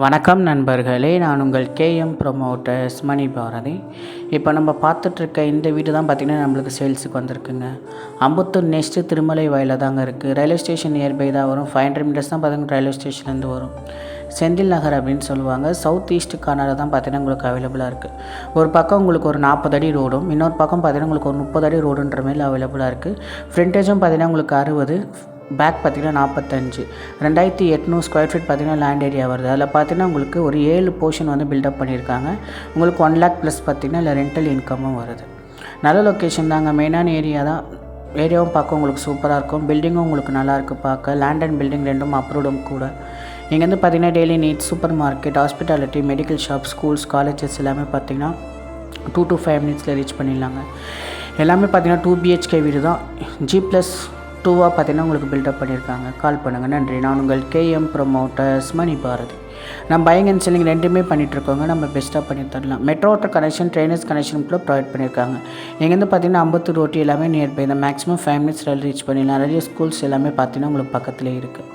வணக்கம் நண்பர்களே, நான் உங்கள் கேஎம் ப்ரொமோட்டர்ஸ் மணி பாரதி. இப்போ நம்ம பார்த்துட்ருக்க இந்த வீடு தான் பார்த்திங்கன்னா நம்மளுக்கு சேல்ஸுக்கு வந்திருக்குங்க. அம்பத்தூர் நெக்ஸ்ட்டு திருமலை வயலில் தாங்க இருக்குது. ரயில்வே ஸ்டேஷன் நியர்பை தான் வரும். 500 மீட்டர்ஸ் தான் பார்த்திங்கன்னா ரயில்வே ஸ்டேஷன்லேருந்து வரும். செந்தில் நகர் அப்படின்னு சொல்லுவாங்க. சவுத் ஈஸ்ட் கார்னரில் தான் பார்த்திங்கன்னா உங்களுக்கு அவைலபிளாக இருக்குது. ஒரு பக்கம் உங்களுக்கு ஒரு 40 அடி ரோடும், இன்னொரு பக்கம் பார்த்திங்கன்னா உங்களுக்கு ஒரு 30 அடி ரோடுன்ற மாதிரி அவைலபிளாக இருக்குது. ஃப்ரண்டேஜும் பார்த்திங்கன்னா உங்களுக்கு 60, பேக் பார்த்திங்கன்னா 45, 2800 ஸ்கொயர் ஃபீட் பார்த்திங்கன்னா லேண்ட் ஏரியா வருது. அதில் பார்த்திங்கன்னா உங்களுக்கு ஒரு 7 போர்ஷன் வந்து பில்டப் பண்ணியிருக்காங்க. உங்களுக்கு 1 lakh ப்ளஸ் பார்த்திங்கன்னா இல்லை ரெண்டல் இன்கமும் வருது. நல்ல லொக்கேஷன் தாங்க, மெயினான ஏரியா தான். ஏரியாவும் பார்க்க உங்களுக்கு சூப்பராக இருக்கும். பில்டிங்கும் உங்களுக்கு நல்லாயிருக்கு பார்க்க. லேண்ட் அண்ட் பில்டிங் ரெண்டும் அப்ரூவ்டும் கூட. இங்கேருந்து பார்த்திங்கன்னா daily needs, super market, hospitality, medical shop, schools, colleges எல்லாமே பார்த்திங்கன்னா 2 to 5 மினிட்ஸில் ரீச் பண்ணிடலாங்க. எல்லாமே பார்த்திங்கன்னா 2 BHK வீடு தான். G+2 பார்த்திங்கன்னா உங்களுக்கு பில்டப் பண்ணியிருக்காங்க. கால் பண்ணுங்கள். நன்றி. நான் உங்கள் கேஎம் ப்ரொமோட்டர்ஸ் மணி பாரதி. நம்ம பையிங் அண்ட் செல்லிங் ரெண்டுமே பண்ணிகிட்ருக்கோங்க. நம்ம பெஸ்ட்டாக பண்ணி தரலாம். Metro water connection, drainage connection கூட ப்ரொவைட் பண்ணியிருக்காங்க. இங்கேருந்து பார்த்திங்கன்னா அம்பத்தூர் ரோட்டி எல்லாமே நியர்பை தான். மேக்ஸிமம் 5 மினிட்ஸ் ரீச் பண்ணிடலாம். நிறைய ஸ்கூல்ஸ் எல்லாமே பார்த்திங்கன்னா உங்களுக்கு பக்கத்துலேயே இருக்குது.